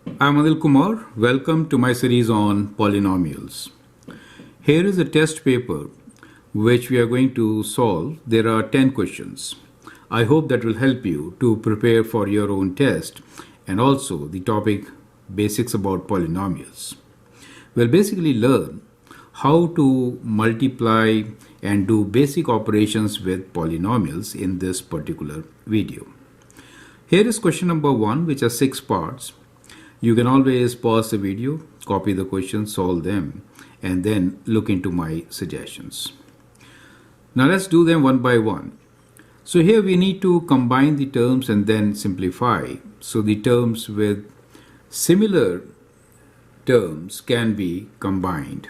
I'm Anil Kumar. Welcome to my series on polynomials. Here is a test paper which we are going to solve. There are 10 questions. I hope that will help you to prepare for your own test and also the topic basics about polynomials. We'll basically learn how to multiply and do basic operations with polynomials in this particular video. Here is question number 1, which has 6 parts. You can always pause the video, copy the questions, solve them, and then look into my suggestions. Now let's do them one by one. So here we need to combine the terms and then simplify. So the terms with similar terms can be combined.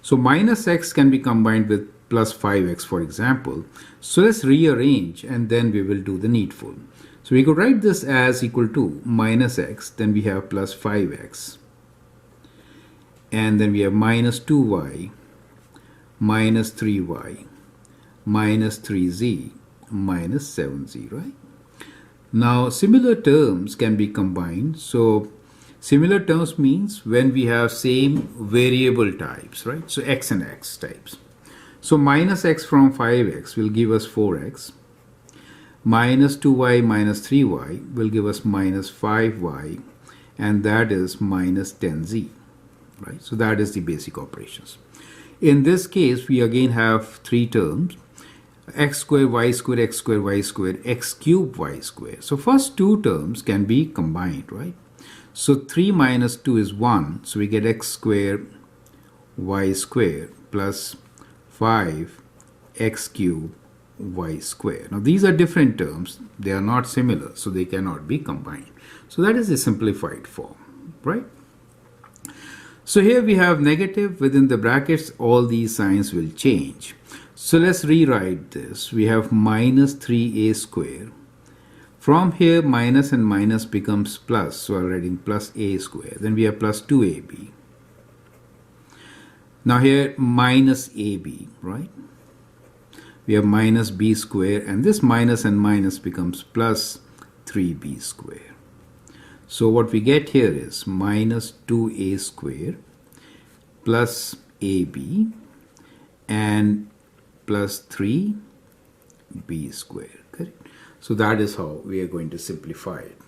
So minus x can be combined with plus 5x, for example. So let's rearrange and then we will do the needful. So we could write this as equal to minus x, then we have plus 5x. And then we have minus 2y, minus 3y, minus 3z, minus 7z, right? Now similar terms can be combined. So similar terms means when we have same variable types, right? So x and x types. So minus x from 5x will give us 4x. Minus 2y minus 3y will give us minus 5y, and that is minus 10z, right? So that is the basic operations. In this case, we again have three terms: x squared y squared, x squared y squared, x cubed y squared. So first two terms can be combined, right? So 3 minus 2 is 1, so we get x squared y squared plus 5 x cubed y square. Now these are different terms, they are not similar, so they cannot be combined. So that is the simplified form, right? So here we have negative within the brackets, all these signs will change. So let's rewrite this. We have minus 3a square. From here minus and minus becomes plus, so I'm writing plus a square. Then we have plus 2ab. Now here minus ab, right? We have minus b square, and this minus and minus becomes plus 3b square. So what we get here is minus 2a square plus ab and plus 3b square. Correct? So that is how we are going to simplify it.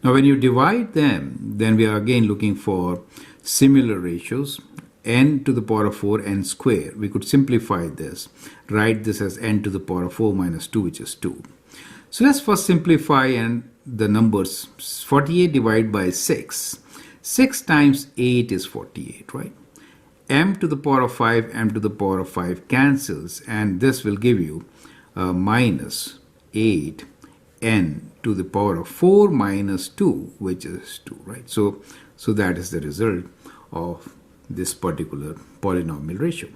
Now when you divide them, then we are again looking for similar ratios. N to the power of 4 n square. We could simplify this. Write this as n to the power of 4 minus 2, which is 2. So let's first simplify and the numbers. 48 divided by 6. 6 times 8 is 48, right? M to the power of 5, m to the power of 5 cancels, and this will give you minus 8 n to the power of 4 minus 2, which is 2, right? So that is the result of this particular polynomial ratio.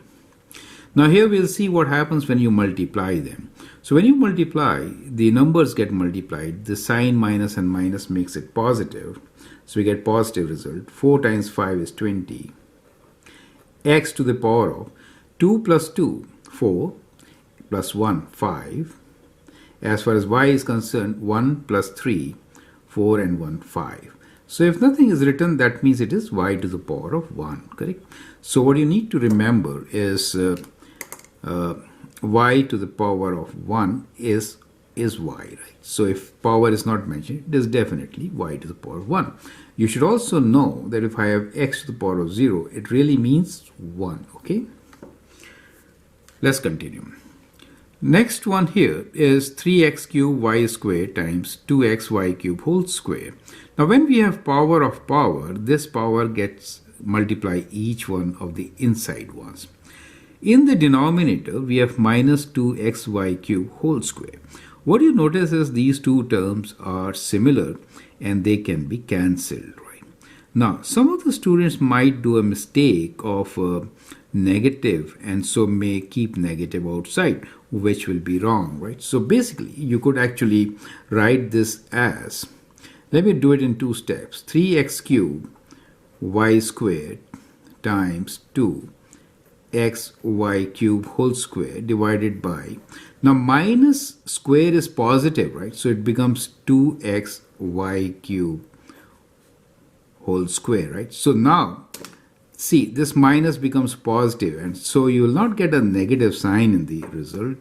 Now here we'll see what happens when you multiply them. So when you multiply, the numbers get multiplied. The sign minus and minus makes it positive. So we get positive result. 4 times 5 is 20. X to the power of 2 plus 2, 4, plus 1, 5. As far as y is concerned, 1 plus 3, 4 and 1, 5. So if nothing is written, that means it is y to the power of 1, correct? So what you need to remember is y to the power of 1 is y, right? So if power is not mentioned, it is definitely y to the power of 1. You should also know that if I have x to the power of 0, it really means 1, okay? Let's continue. Next one here is 3x cubed y squared times 2x y cubed whole square. Now when we have power of power, this power gets multiply each one of the inside ones. In the denominator, we have minus 2xy cubed whole square. What you notice is these two terms are similar and they can be cancelled, right? Now some of the students might do a mistake of negative and so may keep negative outside, which will be wrong, right? So basically you could actually write this as, let me do it in two steps, 3x cubed y squared times 2xy cubed whole square divided by, now minus square is positive, right? So it becomes 2xy cubed whole square, right? So now, see, this minus becomes positive, and so you will not get a negative sign in the result.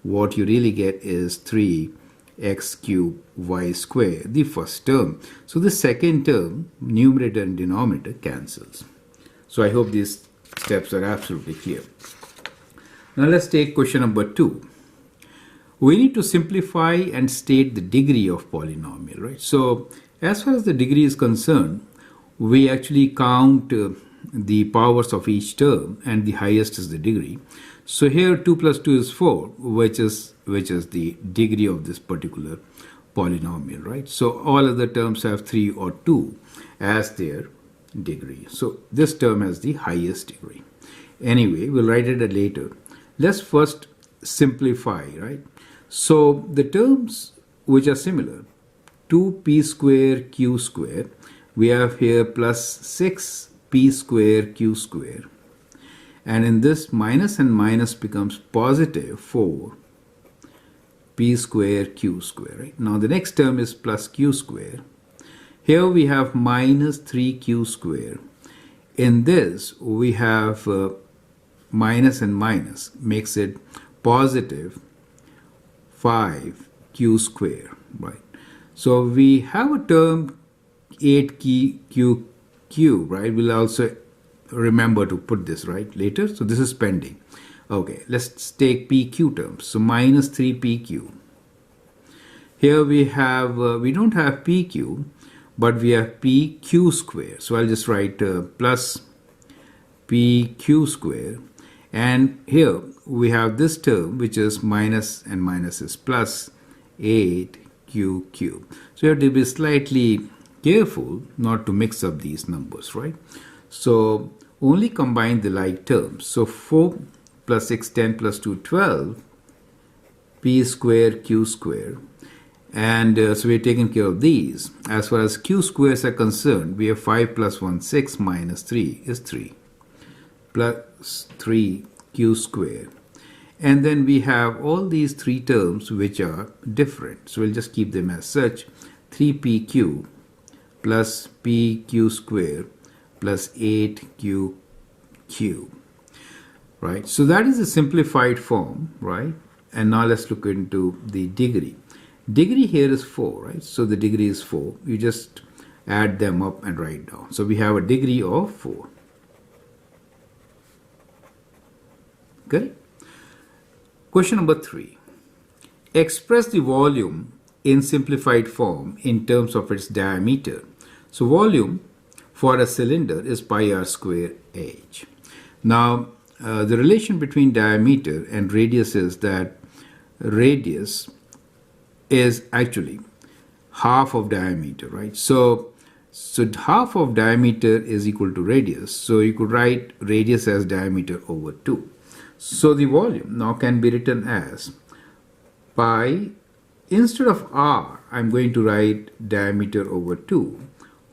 What you really get is 3x cubed y square, the first term. So the second term, numerator and denominator, cancels. So I hope these steps are absolutely clear. Now let's take question number 2. We need to simplify and state the degree of polynomial, right? So as far as the degree is concerned, we actually count the powers of each term, and the highest is the degree. So here 2 plus 2 is 4, which is the degree of this particular polynomial, right? So all other terms have 3 or 2 as their degree. So this term has the highest degree. Anyway, we'll write it later. Let's first simplify, right? So the terms which are similar, 2p square q square, we have here plus 6p square q square. And in this, minus and minus becomes positive 4p square q square, right? Now the next term is plus q square. Here we have minus 3q square. In this, we have minus and minus makes it positive 5q square, right? So we have a term 8q cube, right? We'll also remember to put this right later. So this is pending. Okay, let's take pq terms. So minus 3pq. Here we have, we don't have pq, but we have pq square. So I'll just write plus pq square. And here we have this term, which is minus and minus is plus 8q cube. So you have to be slightly careful not to mix up these numbers, right? So only combine the like terms. So 4 plus 6, 10 plus 2, 12, p square q square. And so we're taking care of these. As far as q squares are concerned, we have 5 plus 1, 6 minus 3 is 3. Plus 3q square. And then we have all these three terms which are different. So we'll just keep them as such. 3pq plus pq square plus 8q cube. Right? So that is a simplified form, right? And now let's look into the degree. Degree here is 4, right? So the degree is 4. You just add them up and write down. So we have a degree of 4. Okay? Question number 3. Express the volume in simplified form in terms of its diameter. So volume for a cylinder is pi r square h. Now, the relation between diameter and radius is that radius is actually half of diameter, right? So half of diameter is equal to radius. So you could write radius as diameter over 2. So the volume now can be written as pi, instead of r, I'm going to write diameter over 2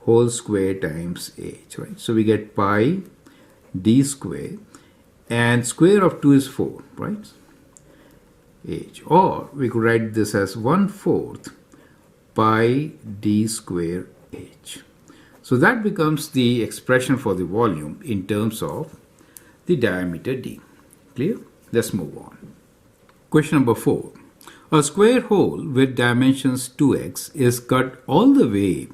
whole square times h, right? So we get pi d square, and square of 2 is 4, right? H. Or we could write this as 1/4 pi d square h. So that becomes the expression for the volume in terms of the diameter d. Clear? Let's move on. Question number 4. A square hole with dimensions 2x is cut all the way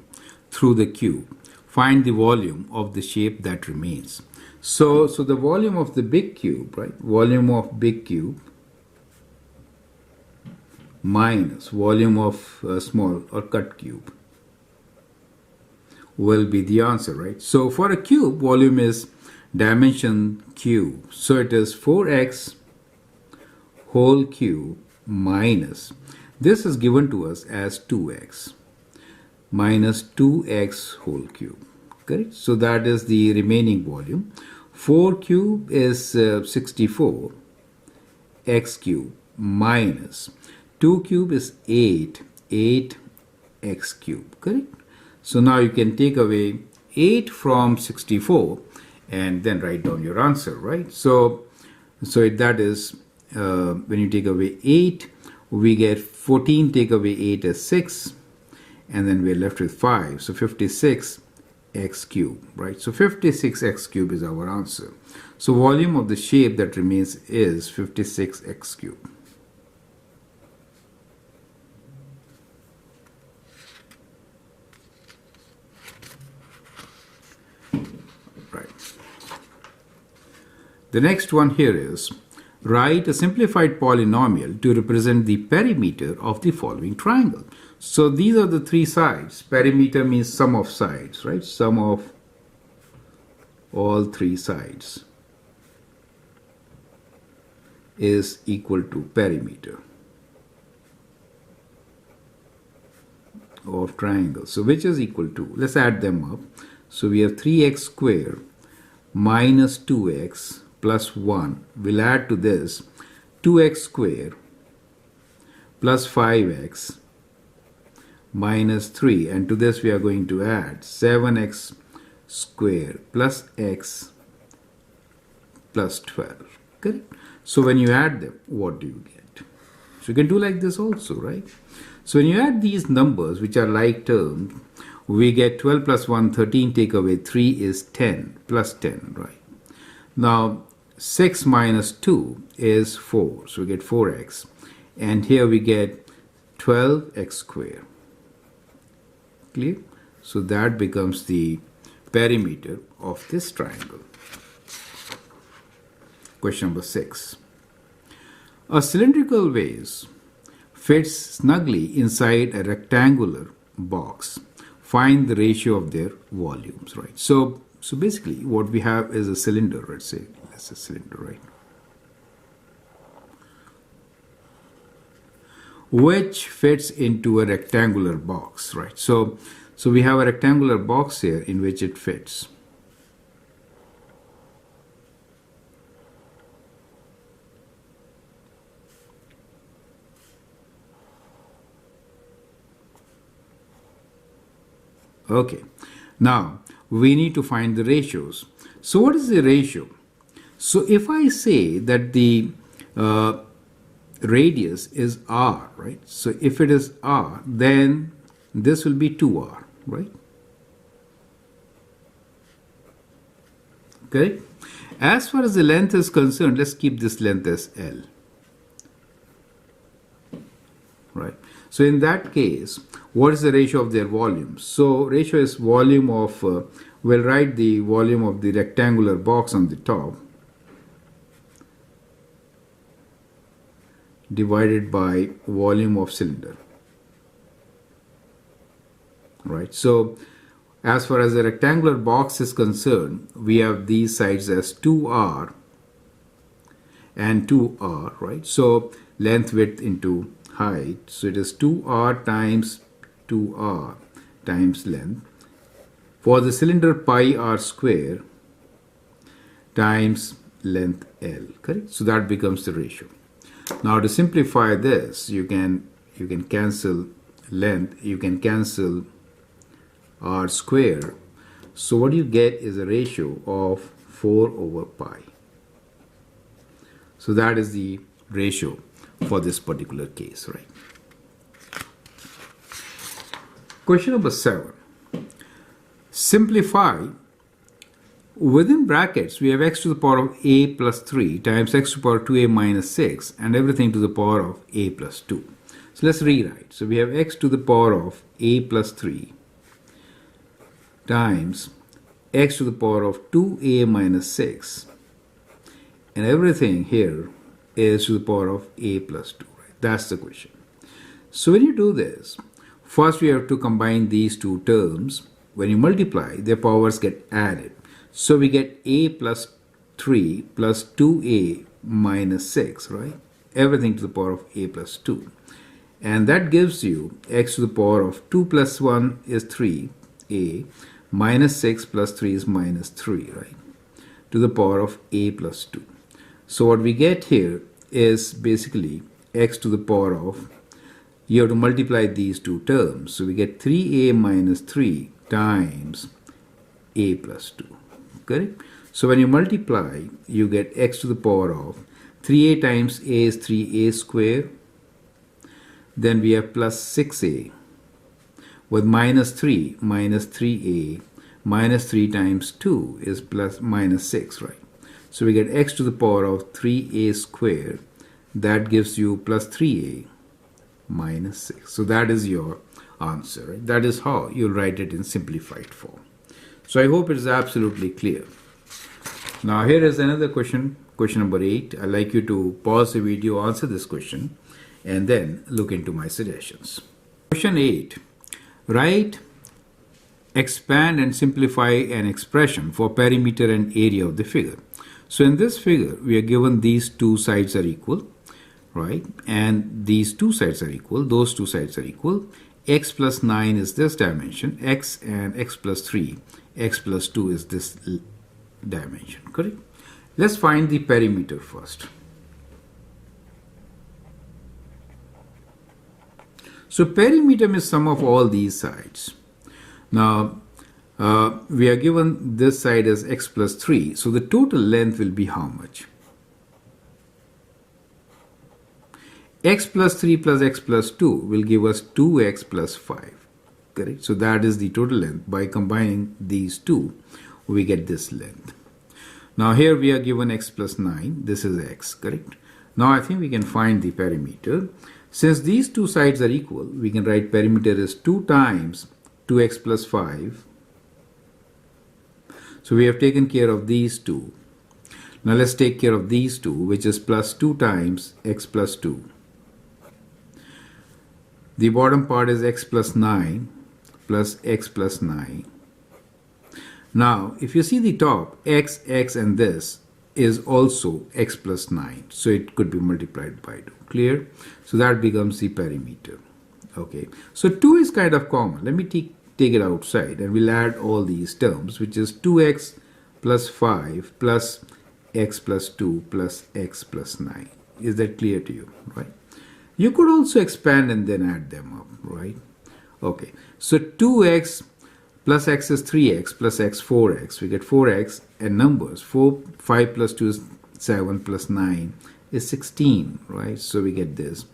through the cube. Find the volume of the shape that remains. So the volume of the big cube, right? Volume of big cube minus volume of small or cut cube will be the answer, right? So for a cube, volume is dimension cube. So it is 4x whole cube minus, this is given to us as 2x, minus 2x whole cube. Correct? So that is the remaining volume. 4 cube is 64 x cube minus 2 cube is 8 x cube. Correct? So now you can take away 8 from 64 and then write down your answer, right? So that is when you take away 8, we get 14, take away 8 is 6, and then we're left with 5. So 56 x cube, right? So 56x cube is our answer. So volume of the shape that remains is 56x cube. Right. The next one here is write a simplified polynomial to represent the perimeter of the following triangle. So these are the three sides. Perimeter means sum of sides, right? Sum of all three sides is equal to perimeter of triangle. So which is equal to, let's add them up. So we have 3x squared minus 2x plus 1. We'll add to this 2x squared plus 5x minus 3, and to this we are going to add 7x squared plus x plus 12. Correct? So when you add them, what do you get? So you can do like this also, right? So when you add these numbers, which are like terms, we get 12 plus 1, 13, take away 3 is 10, plus 10, right? Now 6 minus 2 is 4, so we get 4x. And here we get 12x squared. Clear? So that becomes the perimeter of this triangle. Question number 6. A cylindrical vase fits snugly inside a rectangular box. Find the ratio of their volumes, right? So basically what we have is a cylinder, let's say that's a cylinder, right? Which fits into a rectangular box, right? So we have a rectangular box here in which it fits. Okay, now we need to find the ratios. So what is the ratio? So if I say that the radius is r, right? So if it is r, then this will be 2r, right? Okay. As far as the length is concerned, let's keep this length as L, right? So in that case, what is the ratio of their volumes? So ratio is volume of, we'll write the volume of the rectangular box on the top divided by volume of cylinder, right? So as far as the rectangular box is concerned, we have these sides as 2r and 2r, right? So length, width into height. So it is 2r times 2r times length. For the cylinder, pi r square times length L, correct? So that becomes the ratio. Now to simplify this, you can cancel length, you can cancel r square. So what you get is a ratio of 4 over pi. So that is the ratio for this particular case, right? Question number 7. Simplify. Within brackets, we have x to the power of a plus 3 times x to the power of 2a minus 6 and everything to the power of a plus 2. So let's rewrite. So we have x to the power of a plus 3 times x to the power of 2a minus 6 and everything here is to the power of a plus 2. Right? That's the question. So when you do this, first we have to combine these two terms. When you multiply, their powers get added. So we get a plus 3 plus 2a minus 6, right? Everything to the power of a plus 2. And that gives you x to the power of 2 plus 1 is 3a minus 6 plus 3 is minus 3, right? To the power of a plus 2. So what we get here is basically x to the power of, you have to multiply these two terms. So we get 3a minus 3 times a plus 2. Correct? So when you multiply, you get x to the power of 3a times a is 3a square. Then we have plus 6a with minus 3 minus 3a minus 3 times 2 is plus minus 6, right? So we get x to the power of 3a squared. That gives you plus 3a minus 6. So that is your answer, right? That is how you'll write it in simplified form. So I hope it is absolutely clear. Now here is another question, question number 8. I'd like you to pause the video, answer this question, and then look into my suggestions. Question 8. Write, expand and simplify an expression for perimeter and area of the figure. So in this figure, we are given these two sides are equal, right? And these two sides are equal, those two sides are equal. X plus 9 is this dimension, x and x plus 3, x plus 2 is this dimension, correct? Let's find the perimeter first. So perimeter is sum of all these sides. Now, we are given this side as x plus 3, so the total length will be how much? X plus 3 plus x plus 2 will give us 2x plus 5, correct? So that is the total length. By combining these two, we get this length. Now here we are given x plus 9, this is x, correct? Now I think we can find the perimeter. Since these two sides are equal, we can write perimeter as 2 times 2x plus 5. So we have taken care of these two. Now let's take care of these two, which is plus 2 times x plus 2. The bottom part is x plus 9 plus x plus 9. Now, if you see the top, x, x and this is also x plus 9. So it could be multiplied by 2. Clear? So that becomes the perimeter. Okay. So 2 is kind of common. Let me take it outside and we'll add all these terms, which is 2x plus 5 plus x plus 2 plus x plus 9. Is that clear to you? Right? You could also expand and then add them up, right? Okay, so 2x plus x is 3x plus x 4x. We get 4x and numbers. 5 plus 2 is 7 plus 9 is 16, right? So we get this.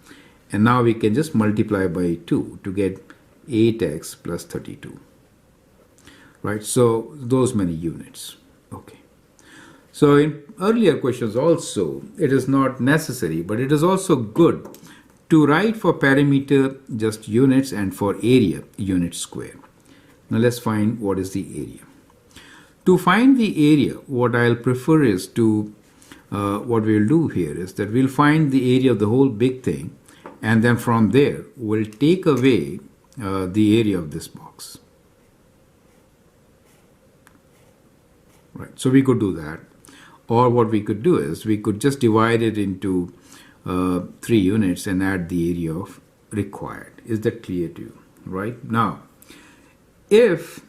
And now we can just multiply by 2 to get 8x plus 32, right? So those many units, okay. So in earlier questions also, it is not necessary, but it is also good to write for perimeter just units and for area unit square. Now let's find what is the area. To find the area, what I'll prefer is to, what we'll do here is that we'll find the area of the whole big thing, and then from there we'll take away the area of this box. Right, so we could do that. Or what we could do is we could just divide it into 3 units and add the area of required. Is that clear to you? Right? Now, if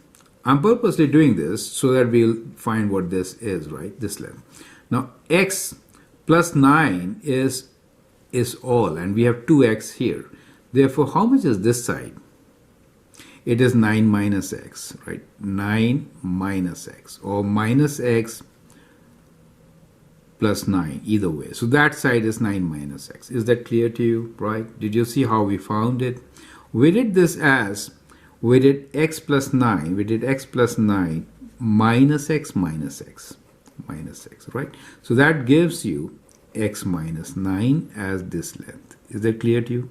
I'm purposely doing this so that we'll find what this is, right? This length. Now, x plus 9 is all, and we have 2x here. Therefore, how much is this side? It is 9 minus x, right? 9 minus x, or minus x plus 9, either way. So that side is 9 minus x. Is that clear to you, right? Did you see how we found it? We did this as, we did x plus 9, we did x plus 9 minus x minus x, minus x, right? So that gives you x minus 9 as this length. Is that clear to you?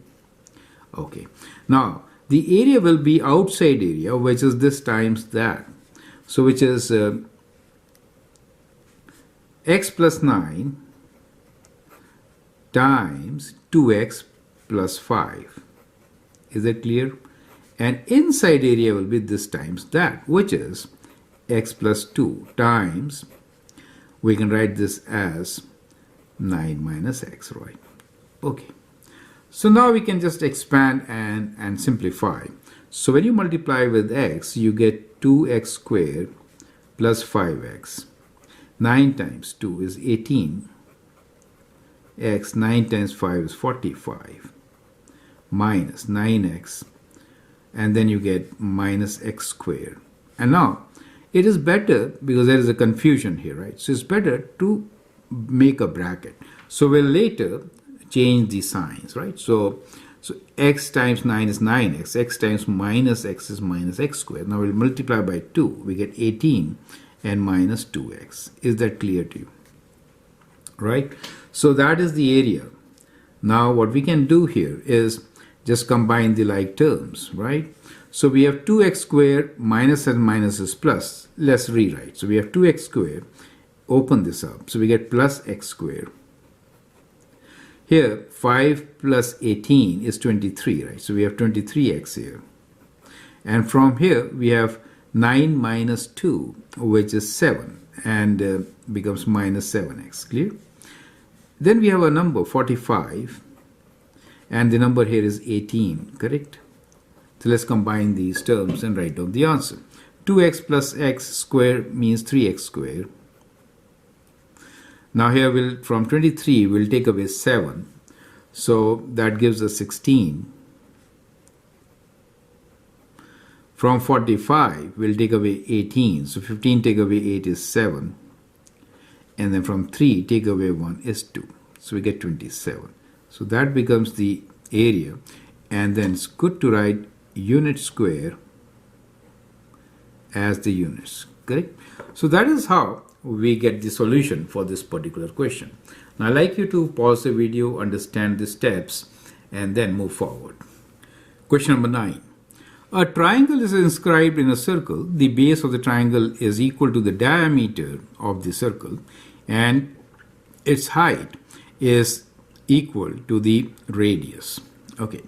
Okay. Now, the area will be outside area, which is this times that. So which is x plus 9 times 2x plus 5. Is that clear? And inside area will be this times that, which is x plus 2 times, we can write this as 9 minus x, right? Okay. So now we can just expand and simplify. So when you multiply with x, you get 2x squared plus 5x. 9 times 2 is 18. X, 9 times 5 is 45. Minus 9x. And then you get minus x squared. And now, it is better, because there is a confusion here, right? So it's better to make a bracket. So we'll later change the signs, right? So So x times 9 is 9x. X times minus x is minus x squared. Now we'll multiply by 2. We get 18 and minus 2x. Is that clear to you? Right? So that is the area. Now what we can do here is just combine the like terms, right? So we have 2x squared minus and minus is plus. Let's rewrite. So we have 2x squared. Open this up. So we get plus x squared. Here 5 plus 18 is 23, right? So we have 23x here. And from here we have 9 minus 2, which is 7, and becomes minus 7x. Clear? Then we have a number 45, and the number here is 18, correct? So let's combine these terms and write down the answer. 2x plus x squared means 3x squared. Now here from 23 we'll take away 7, so that gives us 16. From 45 we'll take away 18, so 15 take away 8 is 7, and then from 3 take away 1 is 2, so we get 27. So that becomes the area, and then it's good to write unit square as the units, correct? So that is how we get the solution for this particular question. Now I'd like you to pause the video, understand the steps, and then move forward. Question number 9. A triangle is inscribed in a circle. The base of the triangle is equal to the diameter of the circle, and its height is equal to the radius. Okay.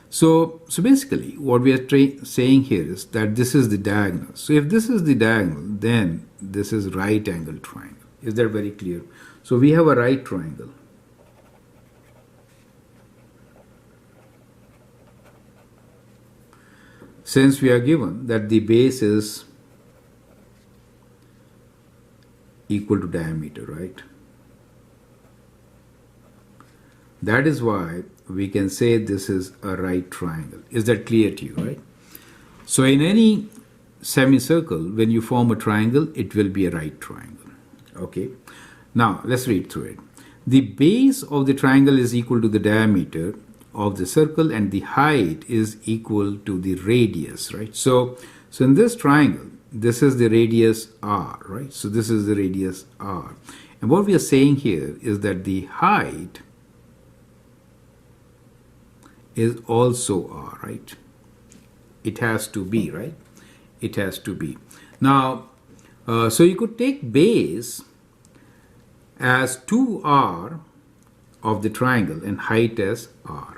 So basically what we are saying here is that this is the diagonal. So if this is the diagonal, then this is right angle triangle. Is that very clear? So we have a right triangle. Since we are given that the base is equal to diameter, right? That is why we can say this is a right triangle. Is that clear to you, right? So in any semicircle, when you form a triangle, it will be a right triangle. Okay. Now let's read through it. The base of the triangle is equal to the diameter of the circle, and the height is equal to the radius, right? So in this triangle, this is the radius r, right? So this is the radius r. And what we are saying here is that the height is also r, right? It has to be, right? It has to be. Now, so you could take base as 2r of the triangle and height as r.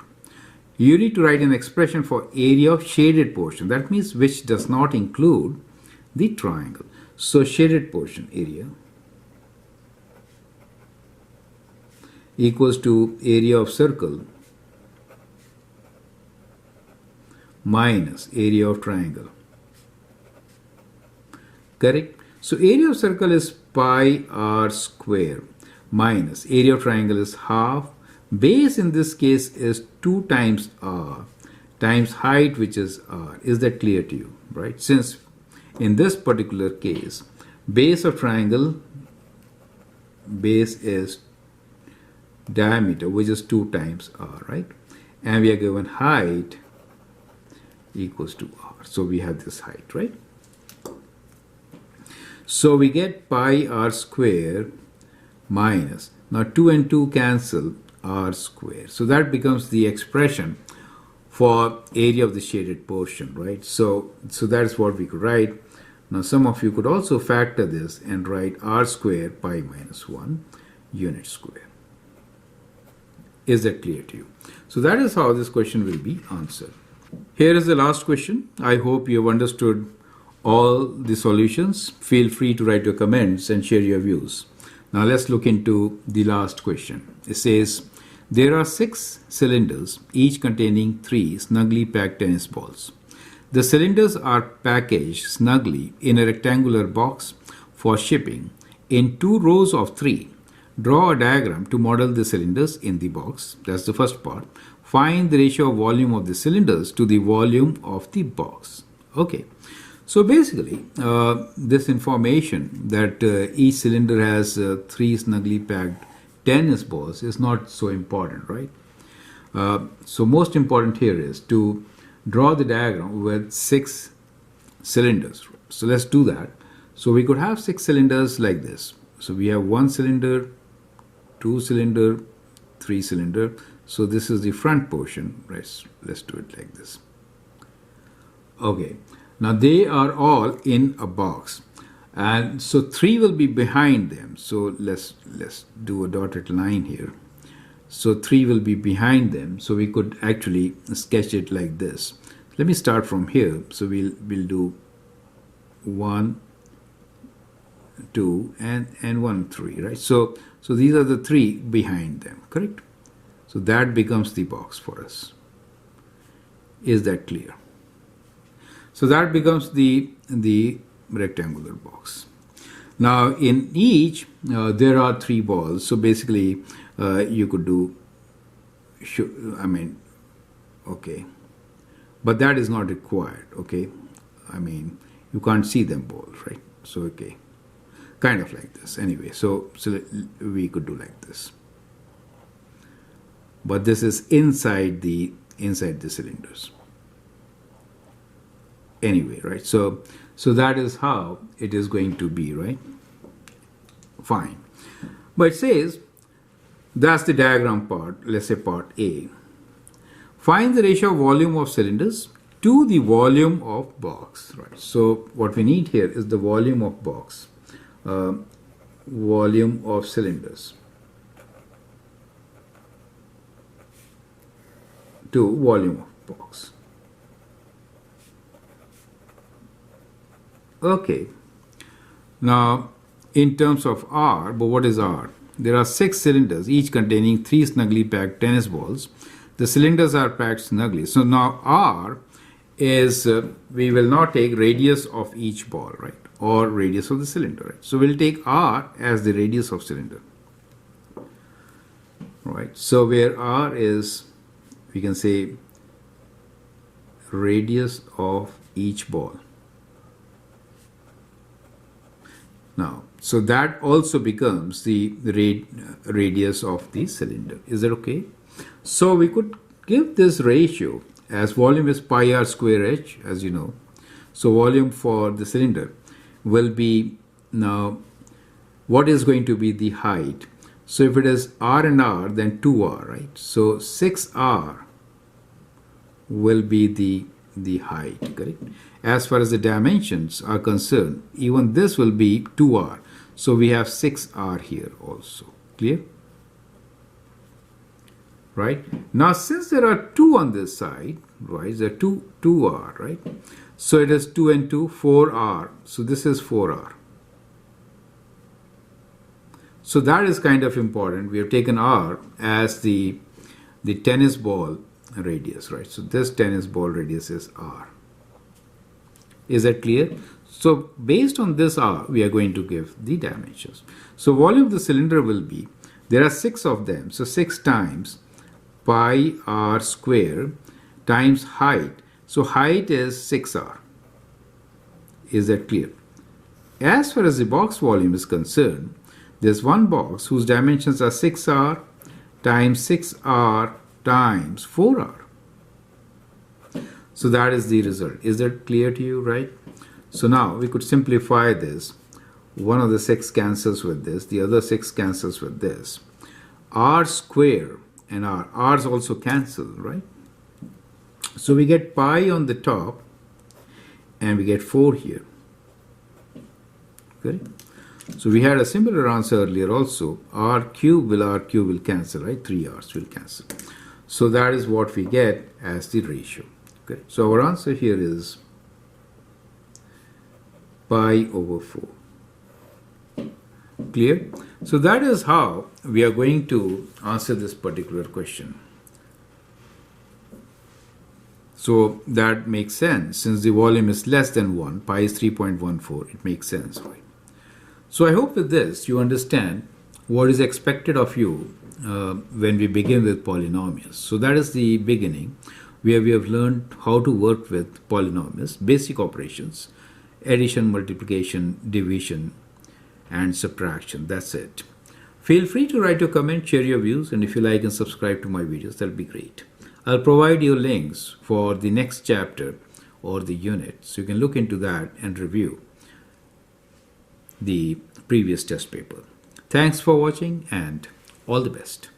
You need to write an expression for area of shaded portion. That means which does not include the triangle. So shaded portion area equals to area of circle minus area of triangle. Correct? So area of circle is pi r square minus area of triangle is half. Base in this case is 2 times r times height, which is r. Is that clear to you? Right? Since in this particular case, base of triangle, base is diameter, which is 2 times r, right? And we are given height equals to r. So we have this height, right? So we get pi r square minus, now 2 and 2 cancel, r square. So that becomes the expression for area of the shaded portion, right? So that's what we could write. Now some of you could also factor this and write r square pi minus 1 unit square. Is that clear to you? So that is how this question will be answered. Here is the last question. I hope you have understood all the solutions. Feel free to write your comments and share your views. Now let's look into the last question. It says, there are 6 cylinders, each containing 3 snugly packed tennis balls. The cylinders are packaged snugly in a rectangular box for shipping in 2 rows of 3. Draw a diagram to model the cylinders in the box. That's the first part. Find the ratio of volume of the cylinders to the volume of the box. Okay. So basically, this information that each cylinder has 3 snugly packed tennis balls is not so important, right? So most important here is to draw the diagram with 6 cylinders. So let's do that. So we could have 6 cylinders like this. So we have 1 cylinder, 2 cylinder, 3 cylinder. So this is the front portion. Let's do it like this. Okay. Now they are all in a box. And so 3 will be behind them. So let's do a dotted line here. So 3 will be behind them. So we could actually sketch it like this. Let me start from here. So we'll do 1, 2, and 1, 3, right? So these are the 3 behind them, correct? So that becomes the box for us. Is that clear? So that becomes the rectangular box. Now in each there are 3 balls. So basically you could do, okay, but that is not required. Okay, you can't see them both, right? So okay, kind of like this anyway. So we could do like this, but this is inside the cylinders anyway, right? So that is how it is going to be, right? Fine. But it says that's the diagram part. Let's say part A. Find the ratio of volume of cylinders to the volume of box, right? So what we need here is the volume of box, volume of cylinders to volume of box. Okay. Now in terms of R, but what is R? There are 6 cylinders, each containing 3 snugly packed tennis balls. The cylinders are packed snugly. So now R is, we will not take radius of each ball, right? Or radius of the cylinder, right? So we'll take R as the radius of cylinder, right? So where R is, we can say radius of each ball. Now, so that also becomes the radius of the cylinder. Is that okay? So we could give this ratio as volume is pi r square h, as you know. So volume for the cylinder will be, now what is going to be the height? So if it is r and r, then 2r, right? So 6r will be the height, correct? As far as the dimensions are concerned, even this will be 2r. So we have 6r here also. Clear? Right? Now since there are 2 on this side, right, there are 2r, right? So it is 2 and 2, 4r. So this is 4r. So that is kind of important. We have taken r as the tennis ball radius, right? So this tennis ball radius is r. Is that clear? So based on this r, we are going to give the dimensions. So volume of the cylinder will be, there are 6 of them. So 6 times pi r square times height. So height is 6r. Is that clear? As far as the box volume is concerned, there's one box whose dimensions are 6r times 6r times 4r. So that is the result. Is that clear to you, right? So now we could simplify this. One of the 6 cancels with this, the other 6 cancels with this. R square and r's also cancel, right? So we get pi on the top and we get 4 here. Okay? So we had a similar answer earlier also. R cube will cancel, right? 3 r's will cancel. So that is what we get as the ratio. Okay? So our answer here is pi over 4. Clear? So that is how we are going to answer this particular question. So that makes sense. Since the volume is less than 1, pi is 3.14, it makes sense, right? So I hope with this you understand what is expected of you when we begin with polynomials. So that is the beginning, where we have learned how to work with polynomials, basic operations, addition, multiplication, division, and subtraction. That's it. Feel free to write your comment, share your views, and if you like and subscribe to my videos, that'll be great. I'll provide you links for the next chapter or the unit, so you can look into that and review the previous test paper. Thanks for watching and all the best.